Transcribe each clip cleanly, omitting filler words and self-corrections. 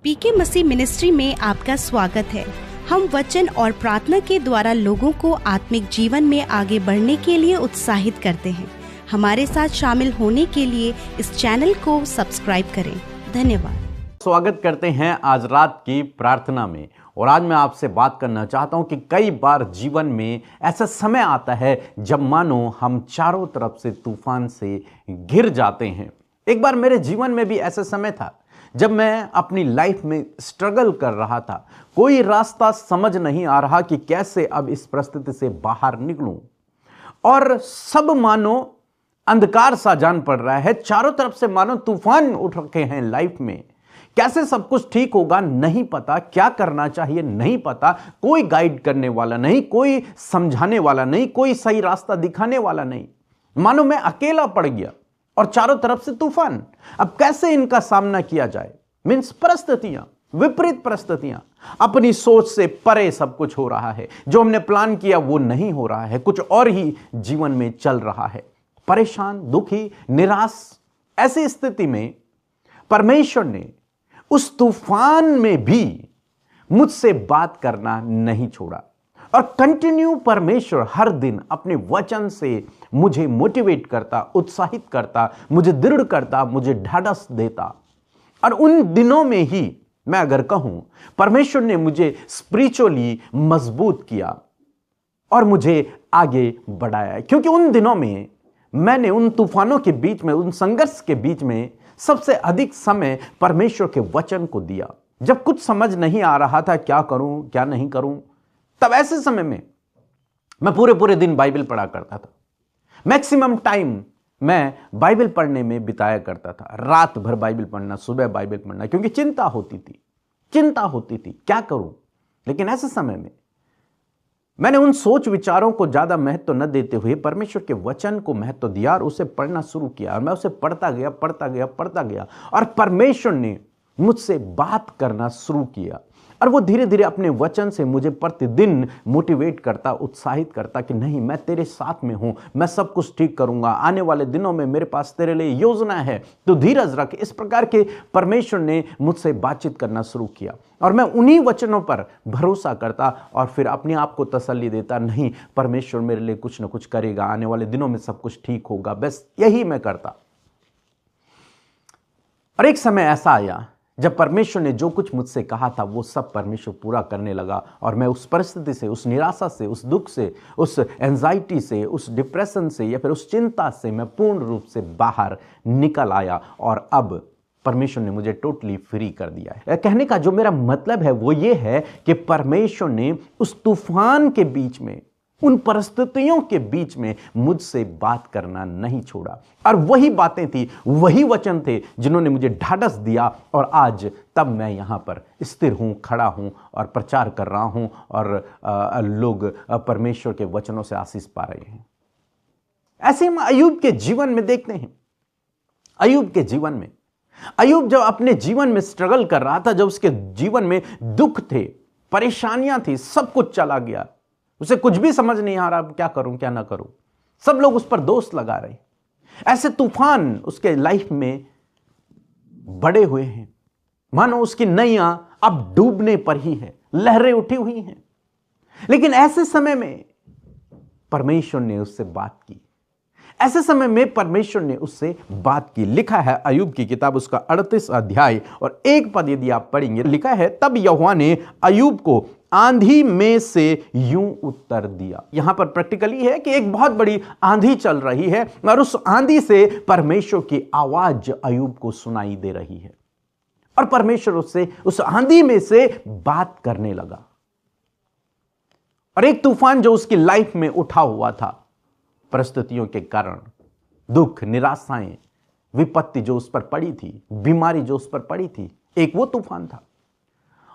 पीके मसीह ministry में आपका स्वागत है। हम वचन और प्रार्थना के द्वारा लोगों को आत्मिक जीवन में आगे बढ़ने के लिए उत्साहित करते हैं। हमारे साथ शामिल होने के लिए इस चैनल को सब्सक्राइब करें। धन्यवाद। स्वागत करते हैं आज रात की प्रार्थना में। और आज मैं आपसे बात करना चाहता हूं कि कई बार जीवन में ऐसा समय आता है जब मानो हम चारों तरफ से तूफान से घिर जाते हैं। एक बार मेरे जीवन में भी ऐसा समय था जब मैं अपनी लाइफ में स्ट्रगल कर रहा था। कोई रास्ता समझ नहीं आ रहा कि कैसे अब इस परिस्थिति से बाहर निकलूं, और सब मानो अंधकार सा जान पड़ रहा है। चारों तरफ से मानो तूफान उठ रखे हैं लाइफ में। कैसे सब कुछ ठीक होगा नहीं पता, क्या करना चाहिए नहीं पता, कोई गाइड करने वाला नहीं, कोई समझाने वाला नहीं, कोई सही रास्ता दिखाने वाला नहीं। मानो मैं अकेला पड़ गया और चारों तरफ से तूफान। अब कैसे इनका सामना किया जाए? मीन्स परिस्थितियां, विपरीत परिस्थितियां, अपनी सोच से परे सब कुछ हो रहा है। जो हमने प्लान किया वो नहीं हो रहा है, कुछ और ही जीवन में चल रहा है। परेशान, दुखी, निराश, ऐसी स्थिति में परमेश्वर ने उस तूफान में भी मुझसे बात करना नहीं छोड़ा। और कंटिन्यू परमेश्वर हर दिन अपने वचन से मुझे मोटिवेट करता, उत्साहित करता, मुझे दृढ़ करता, मुझे ढाढ़स देता। और उन दिनों में ही मैं अगर कहूं, परमेश्वर ने मुझे स्पिरिचुअली मजबूत किया और मुझे आगे बढ़ाया। क्योंकि उन दिनों में मैंने उन तूफानों के बीच में, उन संघर्ष के बीच में सबसे अधिक समय परमेश्वर के वचन को दिया। जब कुछ समझ नहीं आ रहा था क्या करूं क्या नहीं करूं, तब ऐसे समय में मैं पूरे दिन बाइबल पढ़ा करता था। मैक्सिमम टाइम मैं बाइबल पढ़ने में बिताया करता था। रात भर बाइबल पढ़ना, सुबह बाइबल पढ़ना, क्योंकि चिंता होती थी क्या करूं। लेकिन ऐसे समय में मैंने उन सोच विचारों को ज्यादा महत्व न देते हुए परमेश्वर के वचन को महत्व दिया और उसे पढ़ना शुरू किया। और मैं उसे पढ़ता गया और परमेश्वर ने मुझसे बात करना शुरू किया। और वो धीरे धीरे अपने वचन से मुझे प्रतिदिन मोटिवेट करता, उत्साहित करता कि नहीं, मैं तेरे साथ में हूं, मैं सब कुछ ठीक करूंगा, आने वाले दिनों में मेरे पास तेरे लिए योजना है, तो धीरज रख। इस प्रकार के परमेश्वर ने मुझसे बातचीत करना शुरू किया और मैं उन्हीं वचनों पर भरोसा करता और फिर अपने आप को तसल्ली देता, नहीं, परमेश्वर मेरे लिए कुछ ना कुछ करेगा, आने वाले दिनों में सब कुछ ठीक होगा। बस यही मैं करता। और एक समय ऐसा आया जब परमेश्वर ने जो कुछ मुझसे कहा था वो सब परमेश्वर पूरा करने लगा। और मैं उस परिस्थिति से, उस निराशा से, उस दुख से, उस एंजाइटी से, उस डिप्रेशन से या फिर उस चिंता से मैं पूर्ण रूप से बाहर निकल आया। और अब परमेश्वर ने मुझे टोटली फ्री कर दिया है। कहने का जो मेरा मतलब है वो ये है कि परमेश्वर ने उस तूफान के बीच में, उन परिस्थितियों के बीच में मुझसे बात करना नहीं छोड़ा। और वही बातें थी, वही वचन थे जिन्होंने मुझे ढाढ़स दिया। और आज तब मैं यहां पर स्थिर हूं, खड़ा हूं और प्रचार कर रहा हूं और लोग परमेश्वर के वचनों से आशीष पा रहे हैं। ऐसे हम अय्यूब के जीवन में देखते हैं। अय्यूब के जीवन में, अय्यूब जब अपने जीवन में स्ट्रगल कर रहा था, जब उसके जीवन में दुख थे, परेशानियां थी, सब कुछ चला गया, उसे कुछ भी समझ नहीं आ रहा क्या करूं क्या ना करूं, सब लोग उस पर दोष लगा रहे। ऐसे तूफान उसके लाइफ में बड़े हुए हैं, मानो उसकी नैया अब डूबने पर ही है, लहरें उठी हुई हैं। लेकिन ऐसे समय में परमेश्वर ने उससे बात की। ऐसे समय में परमेश्वर ने उससे बात की। लिखा है अय्यूब की किताब उसका 38 अध्याय और 1 पद यदि आप पढ़ेंगे, लिखा है, तब यहोवा ने अय्यूब को आंधी में से यूं उत्तर दिया। यहां पर प्रैक्टिकली है कि एक बहुत बड़ी आंधी चल रही है और उस आंधी से परमेश्वर की आवाज अय्यूब को सुनाई दे रही है। और परमेश्वर उससे उस आंधी में से बात करने लगा। और एक तूफान जो उसकी लाइफ में उठा हुआ था, परिस्थितियों के कारण, दुख, निराशाएं, विपत्ति जो उस पर पड़ी थी, बीमारी जो उस पर पड़ी थी, एक वो तूफान था।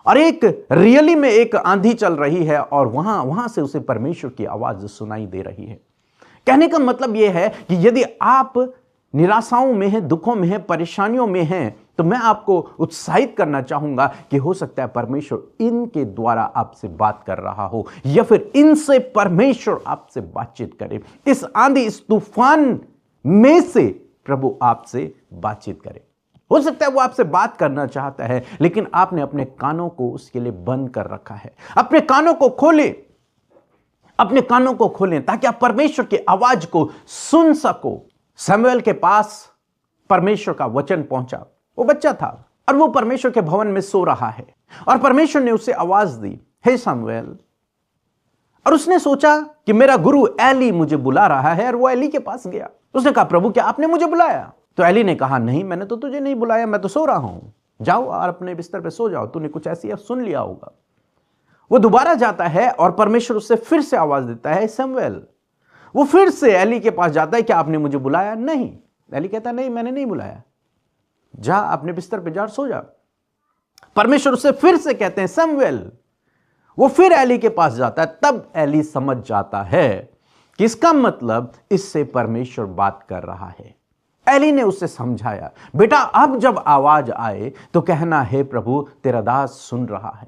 और एक रियली में एक आंधी चल रही है और वहां से उसे परमेश्वर की आवाज सुनाई दे रही है। कहने का मतलब यह है कि यदि आप निराशाओं में हैं, दुखों में हैं, परेशानियों में हैं, तो मैं आपको उत्साहित करना चाहूंगा कि हो सकता है परमेश्वर इनके द्वारा आपसे बात कर रहा हो, या फिर इनसे परमेश्वर आपसे बातचीत करे। इस आंधी, इस तूफान में से प्रभु आपसे बातचीत करे। हो सकता है वो आपसे बात करना चाहता है, लेकिन आपने अपने कानों को उसके लिए बंद कर रखा है। अपने कानों को खोलें, अपने कानों को खोलें ताकि आप परमेश्वर की आवाज को सुन सको। शमूएल के पास परमेश्वर का वचन पहुंचा। वो बच्चा था और वो परमेश्वर के भवन में सो रहा है और परमेश्वर ने उसे आवाज दी, हे शमूएल। और उसने सोचा कि मेरा गुरु एली मुझे बुला रहा है, और वो एली के पास गया। उसने कहा, प्रभु क्या आपने मुझे बुलाया? तो एली ने कहा, नहीं, मैंने तो तुझे नहीं बुलाया, मैं तो सो रहा हूं। जाओ और अपने बिस्तर पे सो जाओ, तूने कुछ ऐसी सुन लिया होगा। वो दोबारा जाता है और परमेश्वर उससे फिर से आवाज देता है, शमूएल। वो फिर से एली के पास जाता है, क्या आपने मुझे बुलाया? नहीं। एली कहता, नहीं, मैंने नहीं बुलाया, जा अपने बिस्तर पे जा, सो जा। परमेश्वर उससे फिर से कहते हैं, शमूएल। वो फिर एली के पास जाता है। तब एली समझ जाता है कि इसका मतलब इससे परमेश्वर बात कर रहा है। एली ने उसे समझाया, बेटा अब जब आवाज आए तो कहना, हे प्रभु तेरा दास सुन रहा है।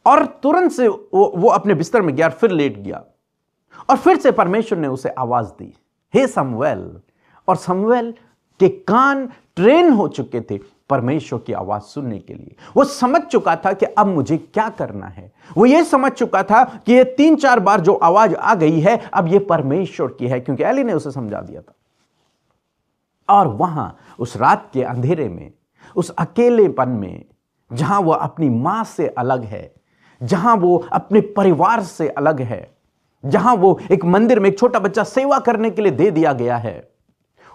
और तुरंत से वो अपने बिस्तर में गया, फिर लेट गया और फिर से परमेश्वर ने उसे आवाज दी, हे शमूएल। और शमूएल के कान ट्रेन हो चुके थे परमेश्वर की आवाज सुनने के लिए। वो समझ चुका था कि अब मुझे क्या करना है। वो ये समझ चुका था कि ये 3-4 बार जो आवाज आ गई है अब ये परमेश्वर की है, क्योंकि एली ने उसे समझा दिया था। और वहां उस रात के अंधेरे में, उस अकेलेपन में, जहां वो अपनी मां से अलग है, जहां वो अपने परिवार से अलग है, जहां वो एक मंदिर में एक छोटा बच्चा सेवा करने के लिए दे दिया गया है,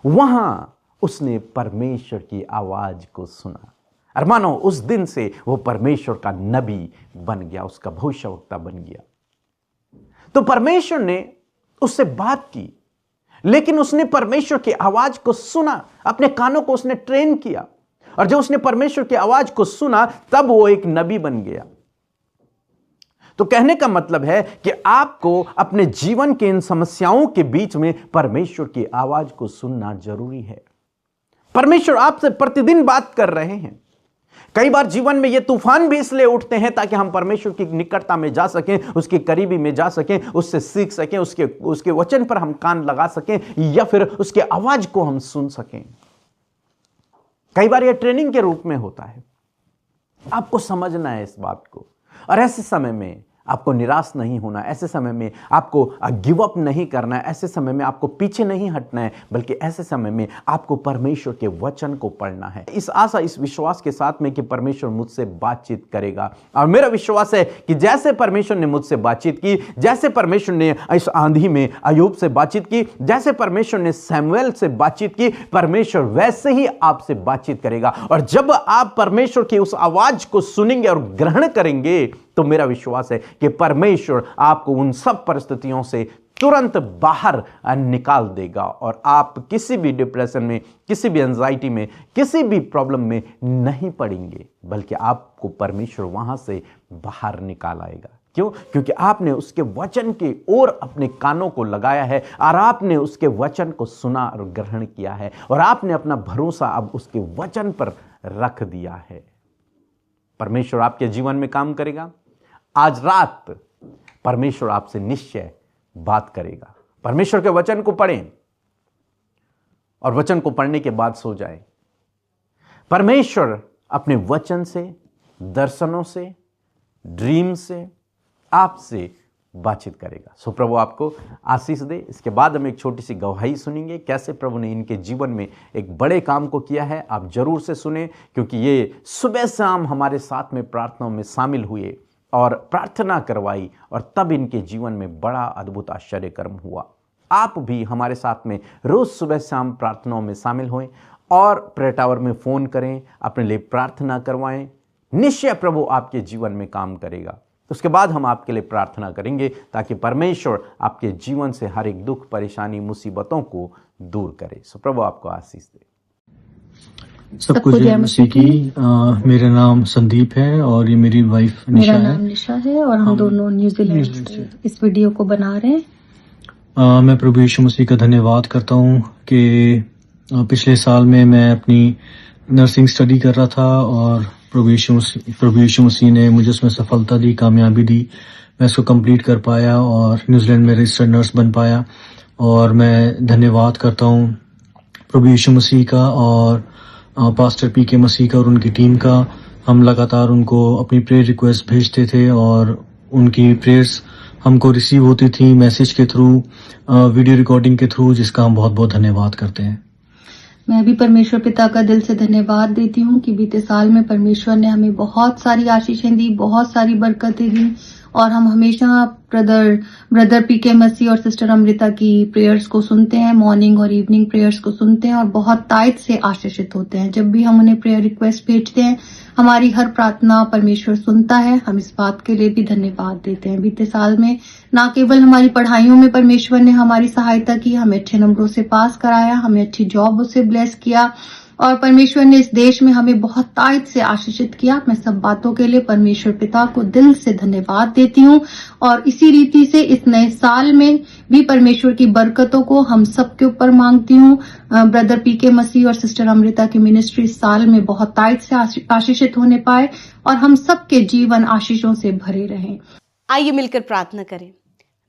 वहां उसने परमेश्वर की आवाज को सुना। और मानो उस दिन से वो परमेश्वर का नबी बन गया, उसका भविष्यवक्ता बन गया। तो परमेश्वर ने उससे बात की, लेकिन उसने परमेश्वर की आवाज को सुना, अपने कानों को उसने ट्रेन किया। और जब उसने परमेश्वर की आवाज को सुना तब वो एक नबी बन गया। तो कहने का मतलब है कि आपको अपने जीवन के इन समस्याओं के बीच में परमेश्वर की आवाज को सुनना जरूरी है। परमेश्वर आपसे प्रतिदिन बात कर रहे हैं। कई बार जीवन में ये तूफान भी इसलिए उठते हैं ताकि हम परमेश्वर की निकटता में जा सकें, उसके करीबी में जा सकें, उससे सीख सकें, उसके वचन पर हम कान लगा सकें या फिर उसके आवाज को हम सुन सकें। कई बार यह ट्रेनिंग के रूप में होता है। आपको समझना है इस बात को। और ऐसे समय में आपको निराश नहीं होना, ऐसे समय में आपको गिव अप नहीं करना है, ऐसे समय में आपको पीछे नहीं हटना है, बल्कि ऐसे समय में आपको परमेश्वर के वचन को पढ़ना है, इस आशा, इस विश्वास के साथ में कि परमेश्वर मुझसे बातचीत करेगा। और मेरा विश्वास है कि जैसे परमेश्वर ने मुझसे बातचीत की, जैसे परमेश्वर ने इस आंधी में अय्यूब से बातचीत की, जैसे परमेश्वर ने शमूएल से बातचीत की, परमेश्वर वैसे ही आपसे बातचीत करेगा। और जब आप परमेश्वर की उस आवाज को सुनेंगे और ग्रहण करेंगे तो मेरा विश्वास है कि परमेश्वर आपको उन सब परिस्थितियों से तुरंत बाहर निकाल देगा और आप किसी भी डिप्रेशन में, किसी भी एंजाइटी में, किसी भी प्रॉब्लम में नहीं पड़ेंगे, बल्कि आपको परमेश्वर वहां से बाहर निकाल आएगा। क्यों? क्योंकि आपने उसके वचन की ओर अपने कानों को लगाया है और आपने उसके वचन को सुना और ग्रहण किया है और आपने अपना भरोसा अब उसके वचन पर रख दिया है। परमेश्वर आपके जीवन में काम करेगा। आज रात परमेश्वर आपसे निश्चय बात करेगा। परमेश्वर के वचन को पढ़ें और वचन को पढ़ने के बाद सो जाएं। परमेश्वर अपने वचन से, दर्शनों से, ड्रीम से आपसे बातचीत करेगा। सो प्रभु आपको आशीष दे। इसके बाद हम एक छोटी सी गवाही सुनेंगे, कैसे प्रभु ने इनके जीवन में एक बड़े काम को किया है। आप जरूर से सुने, क्योंकि ये सुबह शाम हमारे साथ में प्रार्थनाओं में शामिल हुए और प्रार्थना करवाई और तब इनके जीवन में बड़ा अद्भुत आश्चर्य कर्म हुआ। आप भी हमारे साथ में रोज सुबह शाम प्रार्थनाओं में शामिल हों और प्रेयर टावर में फोन करें, अपने लिए प्रार्थना करवाएं। निश्चय प्रभु आपके जीवन में काम करेगा। उसके बाद हम आपके लिए प्रार्थना करेंगे ताकि परमेश्वर आपके जीवन से हर एक दुख, परेशानी, मुसीबतों को दूर करे। सो प्रभु आपको आशीष दे। सबको जय मसीह की। मेरा नाम संदीप है और ये मेरी वाइफ निशा है। मेरा नाम निशा है और हम दोनों न्यूजीलैंड से इस वीडियो को बना रहे हैं। मैं प्रभु यीशु मसीह का धन्यवाद करता हूँ कि पिछले साल में मैं अपनी नर्सिंग स्टडी कर रहा था और प्रभु यीशु मसीह ने मुझे उसमें सफलता दी, कामयाबी दी। मैं इसको कंप्लीट कर पाया और न्यूजीलैंड में रजिस्टर्ड नर्स बन पाया। और मैं धन्यवाद करता हूँ प्रभु यीशु मसीह का और पास्टर पीके मसीह का और उनकी टीम का। हम लगातार उनको अपनी प्रेयर रिक्वेस्ट भेजते थे और उनकी प्रेयर्स हमको रिसीव होती थी मैसेज के थ्रू, वीडियो रिकॉर्डिंग के थ्रू, जिसका हम बहुत बहुत धन्यवाद करते हैं। मैं भी परमेश्वर पिता का दिल से धन्यवाद देती हूँ कि बीते साल में परमेश्वर ने हमें बहुत सारी आशीषें दी, बहुत सारी बरकतें दी और हम हमेशा ब्रदर पीके मसीह और सिस्टर अमृता की प्रेयर्स को सुनते हैं, मॉर्निंग और इवनिंग प्रेयर्स को सुनते हैं और बहुत तायत से आशीषित होते हैं। जब भी हम उन्हें प्रेयर रिक्वेस्ट भेजते हैं, हमारी हर प्रार्थना परमेश्वर सुनता है। हम इस बात के लिए भी धन्यवाद देते हैं। बीते साल में न केवल हमारी पढ़ाइयों में परमेश्वर ने हमारी सहायता की, हमें अच्छे नंबरों से पास कराया, हमें अच्छी जॉब से ब्लेस किया और परमेश्वर ने इस देश में हमें बहुत तायत से आशीषित किया। मैं सब बातों के लिए परमेश्वर पिता को दिल से धन्यवाद देती हूँ और इसी रीति से इस नए साल में भी परमेश्वर की बरकतों को हम सबके ऊपर मांगती हूँ। ब्रदर पीके मसीह और सिस्टर अमृता की मिनिस्ट्री इस साल में बहुत तायत से आशीषित होने पाए और हम सबके जीवन आशीषों से भरे रहें। आइए मिलकर प्रार्थना करें।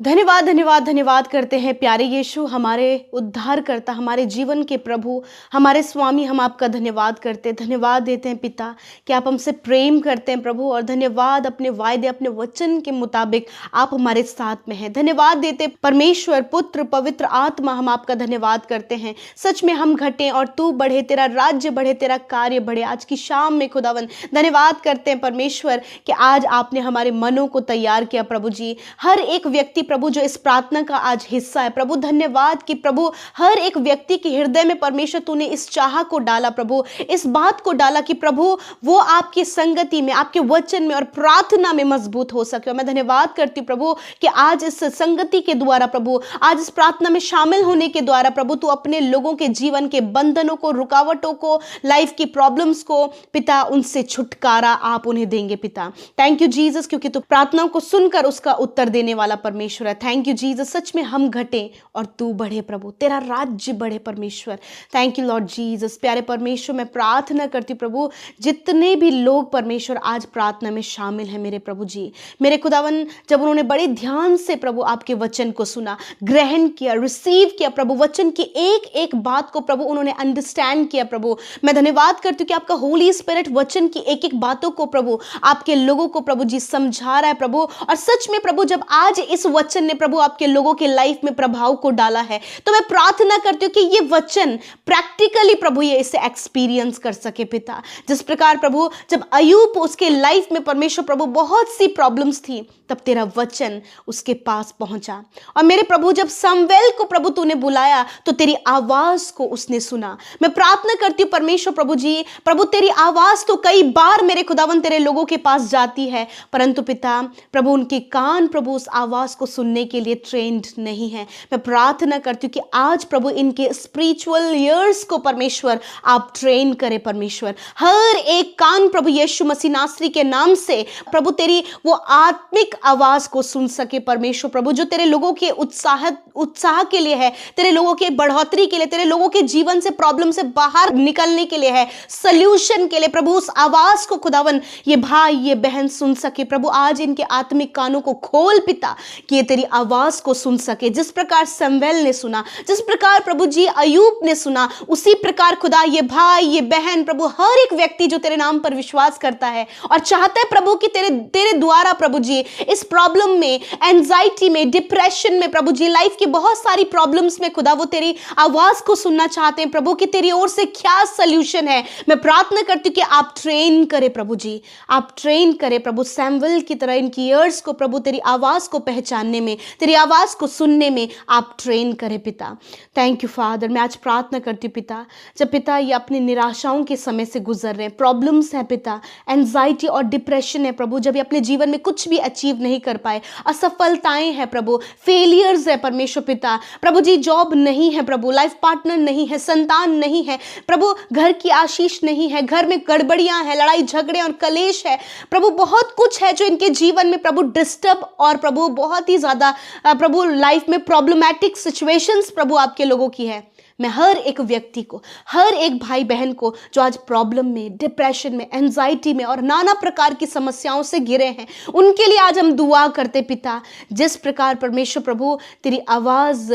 धन्यवाद धन्यवाद धन्यवाद करते हैं प्यारे यीशु, हमारे उद्धारकर्ता, हमारे जीवन के प्रभु, हमारे स्वामी। हम आपका धन्यवाद करते हैं, धन्यवाद देते हैं पिता कि आप हमसे प्रेम करते हैं प्रभु, और धन्यवाद अपने वायदे, अपने वचन के मुताबिक आप हमारे साथ में हैं। धन्यवाद देते परमेश्वर, पुत्र, पवित्र आत्मा, हम आपका धन्यवाद करते हैं। सच में हम घटें और तू बढ़े, तेरा राज्य बढ़े, तेरा कार्य बढ़े। आज की शाम में खुदावन धन्यवाद करते हैं परमेश्वर कि आज आपने हमारे मनों को तैयार किया प्रभु जी। हर एक व्यक्ति प्रभु जो इस प्रार्थना का आज हिस्सा है प्रभु, धन्यवाद कि प्रभु हर एक व्यक्ति के हृदय में परमेश्वर तूने इस चाह को डाला प्रभु, इस बात को डाला कि प्रभु वो आपकी संगति में, आपके वचन में और प्रार्थना में मजबूत हो सके। और मैं धन्यवाद करती हूँ प्रभु कि आज इस संगति के द्वारा प्रभु, आज इस प्रार्थना में शामिल होने के द्वारा प्रभु तू अपने लोगों के जीवन के बंधनों को, रुकावटों को, लाइफ की प्रॉब्लम्स को पिता उनसे छुटकारा आप उन्हें देंगे पिता। थैंक यू जीसस, क्योंकि तू प्रार्थनाओं को सुनकर उसका उत्तर देने वाला परमेश्वर। थैंक यू जीसस, सच में हम घटे और तू बढ़े प्रभु, तेरा राज्य बढ़े परमेश्वर। Thank you Lord Jesus. प्यारे परमेश्वर, मैं प्रार्थना करती हूँ प्रभु, जितने भी लोग परमेश्वर आज प्रार्थना में शामिल हैं मेरे प्रभु जी, मेरे खुदावन, जब उन्होंने बड़े ध्यान से प्रभु आपके वचन को सुना, ग्रहण किया, रिसीव किया प्रभु, वचन की एक एक बात को प्रभु उन्होंने अंडरस्टैंड किया प्रभु, मैं धन्यवाद करती हूँ कि आपका होली स्पिरिट वचन की एक एक बातों को प्रभु आपके लोगों को प्रभु जी समझा रहा है प्रभु। और सच में प्रभु जब आज इस वचन ने प्रभु आपके लोगों के लाइफ में प्रभाव को डाला है, तो मैं प्रार्थना करती हूँ कि ये वचन प्रैक्टिकली प्रभु ये इसे एक्सपीरियंस कर सके पिता। जिस प्रकार प्रभु जब अय्यूब उसके लाइफ में परमेश्वर प्रभु बहुत सी प्रॉब्लम्स थी, तब तेरा वचन उसके पास पहुंचा। और मेरे प्रभु जब समवेल को प्रभु तूने बुलाया, तो तेरी आवाज को उसने सुना। मैं प्रार्थना करती हूँ परमेश्वर प्रभु जी, प्रभु तेरी आवाज तो कई बार मेरे खुदावन तेरे लोगों के पास जाती है, परंतु पिता प्रभु उनके कान प्रभु उस आवाज को सुनने के लिए ट्रेंड नहीं है। मैं प्रार्थना करती हूँ कि आज प्रभु इनके स्पिरिचुअल ईयर्स को परमेश्वर आप ट्रेन करें परमेश्वर। हर एक कान प्रभु यीशु मसीह नासरी के नाम से प्रभु तेरी वो आत्मिक आवाज को सुन सके परमेश्वर प्रभु, जो तेरे लोगों के उत्साह के लिए है, तेरे लोगों के बढ़ोतरी के लिए, तेरे लोगों के जीवन से प्रॉब्लम से बाहर निकलने के लिए है, सल्यूशन के लिए प्रभु। उस आवाज को खुदावन ये भाई ये बहन सुन सके प्रभु। आज इनके आत्मिक कानों को खोल पिता कि ये तेरी आवाज को सुन सके। जिस प्रकार समवेल ने सुना, जिस प्रकार प्रभु जी अय्यूब ने सुना, उसी प्रकार खुदा ये भाई ये बहन प्रभु, हर एक व्यक्ति जो तेरे नाम पर विश्वास करता है और चाहता है प्रभु कि तेरे द्वारा प्रभु जी इस प्रॉब्लम में, एंजाइटी में, डिप्रेशन में प्रभु जी, लाइफ की बहुत सारी प्रॉब्लम्स में खुदा वो तेरी आवाज को सुनना चाहते हैं प्रभु कि तेरी ओर से क्या सल्यूशन है। मैं प्रार्थना करती हूँ कि आप ट्रेन करें प्रभु जी, आप ट्रेन करें प्रभु सैमुएल की तरह इनकी ईयर्स को प्रभु तेरी आवाज को पहचानने में, तेरी आवाज को सुनने में आप ट्रेन करें पिता। Thank you father. मैं आज प्रार्थना करती हूँ पिता, जब पिता ये अपनी निराशाओं के समय से गुजर रहे हैं, प्रॉब्लम्स है पिता, एंजाइटी और डिप्रेशन है प्रभु, जब ये अपने जीवन में कुछ भी अचीव नहीं कर पाए, असफलताएं हैं प्रभु, फेलियर्स है परमेश्वर पिता प्रभु जी, जॉब नहीं है प्रभु, लाइफ पार्टनर नहीं है, संतान नहीं है प्रभु, घर की आशीष नहीं है, घर में गड़बड़ियां हैं, लड़ाई झगड़े और कलेश है प्रभु, बहुत कुछ है जो इनके जीवन में प्रभु डिस्टर्ब और प्रभु बहुत ही ज्यादा प्रभु लाइफ में प्रॉब्लमैटिक सिचुएशंस प्रभु आपके लोगों की है। मैं हर एक व्यक्ति को, हर एक भाई बहन को जो आज प्रॉब्लम में, डिप्रेशन में, एंजाइटी में और नाना प्रकार की समस्याओं से घिरे हैं, उनके लिए आज हम दुआ करते पिता। जिस प्रकार परमेश्वर प्रभु तेरी आवाज़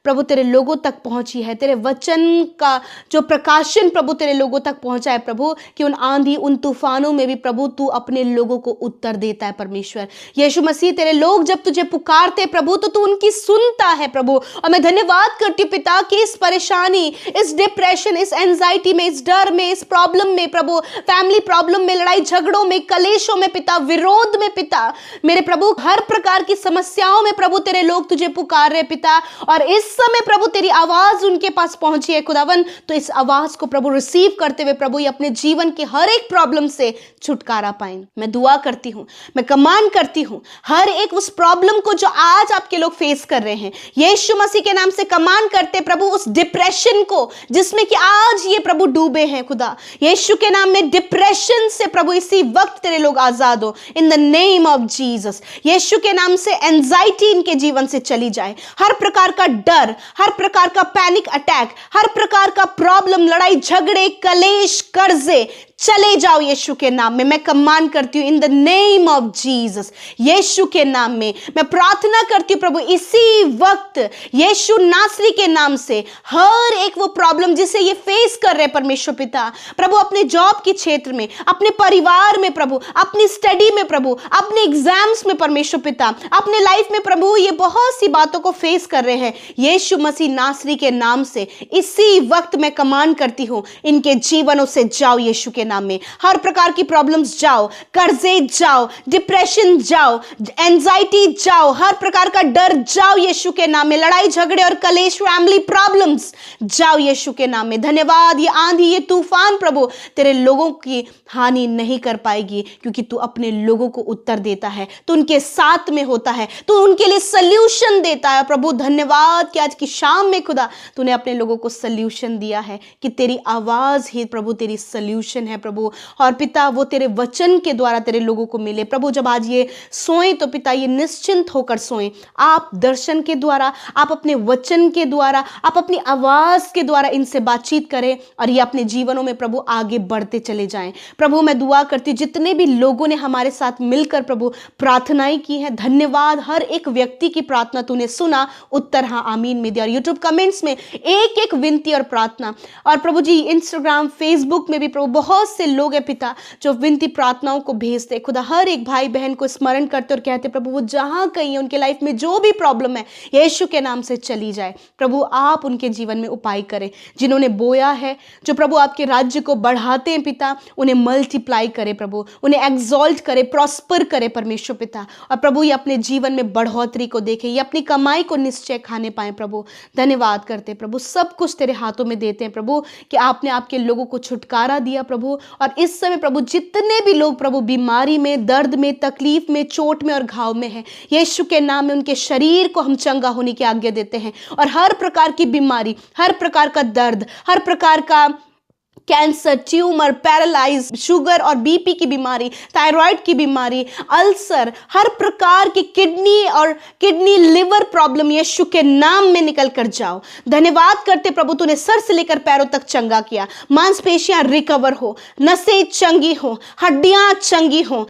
प्रभु तेरे लोगों तक पहुंची है, तेरे वचन का जो प्रकाशन प्रभु तेरे लोगों तक पहुंचा है प्रभु, कि उन आंधी, उन तूफानों में भी प्रभु तू अपने लोगों को उत्तर देता है परमेश्वर। यीशु मसीह, तेरे लोग जब तुझे पुकारते प्रभु तो तू उनकी सुनता है प्रभु। और मैं धन्यवाद करती हूँ पिता कि इस परेशानी, इस डिप्रेशन, इस एंजाइटी में, इस डर में, इस प्रॉब्लम में प्रभु, फैमिली प्रॉब्लम में, लड़ाई झगड़ों में, कलेशों में पिता, विरोध में पिता, मेरे प्रभु हर प्रकार की समस्याओं में प्रभु तेरे लोग तुझे पुकार रहे पिता। और इस समय प्रभु तेरी आवाज उनके पास पहुंची है खुदावन, तो इस आवाज को प्रभु रिसीव करते हुए प्रभु ये अपने जीवन के हर एक प्रॉब्लम से छुटकारा पाएं। मैं दुआ करती हूं, मैं कमांड करती हूं, हर एक उस प्रॉब्लम को जो आज आपके लोग फेस कर रहे हैं, यीशु मसीह के नाम से कमांड करते प्रभु, उस डिप्रेशन को जिसमें कि आज ये प्रभु डूबे हैं खुदा, यीशु के नाम में डिप्रेशन से प्रभु इसी वक्त तेरे लोग आजाद हो in the name of Jesus. यीशु के नाम से एंजाइटी इनके जीवन से चली जाए, हर प्रकार का डर, हर प्रकार का पैनिक अटैक, हर प्रकार का प्रॉब्लम, लड़ाई झगड़े, कलेश, कर्जे चले जाओ यीशु के नाम में। मैं कमांड करती हूं in the name of Jesus, यीशु के नाम में मैं प्रार्थना करती हूं प्रभु, इसी वक्त यीशु नासरी के नाम से हर एक वो प्रॉब्लम जिसे ये फेस कर रहे परमेश्वर पिता, प्रभु अपने जॉब के क्षेत्र में, अपने परिवार में प्रभु, अपनी स्टडी में प्रभु, अपने एग्जाम्स में परमेश्वर पिता, अपने लाइफ में प्रभु ये बहुत सी बातों को फेस कर रहे हैं, यीशु मसीह नासरी के नाम से इसी वक्त मैं कमांड करती हूं, इनके जीवनों से जाओ यीशु के नाम में। हर प्रकार की प्रॉब्लम्स जाओ, कर्जे जाओ, डिप्रेशन जाओ, एंजाइटी जाओ, हर प्रकार का डर जाओ यीशु के नाम में, लड़ाई झगड़े और कलेश, फैमिली प्रॉब्लम्स जाओ यीशु के नाम में। धन्यवाद, ये आंधी, ये तूफान प्रभु तेरे लोगों की हानि नहीं कर पाएगी, क्योंकि तू अपने लोगों को उत्तर देता है, तू उनके साथ में होता है, तू उनके लिए सल्यूशन देता है प्रभु। धन्यवाद कि आज की शाम में खुदा तूने अपने लोगों को सल्यूशन दिया है, कि तेरी आवाज ही प्रभु तेरी सल्यूशन है प्रभु। और पिता वो तेरे वचन के द्वारा तेरे लोगों को मिले प्रभु। जब आज ये सोएं तो पिता ये निश्चिंत होकर सोएं, आप दर्शन के द्वारा, आप अपने वचन के द्वारा, आप अपनी आवाज के द्वारा इनसे बातचीत करें और ये अपने जीवनों में प्रभु आगे बढ़ते चले जाएं। प्रभु मैं दुआ करती हूँ जितने भी लोगों ने हमारे साथ मिलकर प्रभु प्रार्थनाएं की है, धन्यवाद, हर एक व्यक्ति की प्रार्थना तूने सुना, उत्तर हाँ आमीन में दिया। और यूट्यूब कमेंट्स में एक एक विनती और प्रार्थना, और प्रभु जी इंस्टाग्राम, फेसबुक में भी प्रभु बहुत से लोग हैं पिता जो विनती प्रार्थनाओं को भेजते खुदा, हर एक भाई बहन को स्मरण करते और कहते प्रभु वो जहां कहीं उनके लाइफ में जो भी प्रॉब्लम है यीशु के नाम से चली जाए। प्रभु आप उनके जीवन में उपाय करें, जिन्होंने बोया है, जो प्रभु आपके राज्य को बढ़ाते हैं पिता, उन्हें मल्टीप्लाई करे प्रभु, उन्हें एक्सॉल्ट करे, प्रॉस्पर करे परमेश्वर पिता। और प्रभु ये अपने जीवन में बढ़ोतरी को देखे, ये अपनी कमाई को निश्चय खाने पाए प्रभु। धन्यवाद करते प्रभु, सब कुछ तेरे हाथों में देते हैं प्रभु, कि आपने आपके लोगों को छुटकारा दिया प्रभु। और इस समय प्रभु जितने भी लोग प्रभु बीमारी में, दर्द में, तकलीफ में, चोट में और घाव में है, यीशु के नाम में उनके शरीर को हम चंगा होने की आज्ञा देते हैं। और हर प्रकार की बीमारी, हर प्रकार का दर्द, हर प्रकार का कैंसर, ट्यूमर, पैरालाइज, शुगर और बीपी की बीमारी, थायराइड की बीमारी, अल्सर, हर प्रकार की किडनी लिवर प्रॉब्लम यीशु के नाम में निकल कर जाओ। धन्यवाद करते प्रभु तूने सर से लेकर पैरों तक चंगा किया, मांसपेशियां रिकवर हो, नसें चंगी हो, हड्डियां चंगी हो,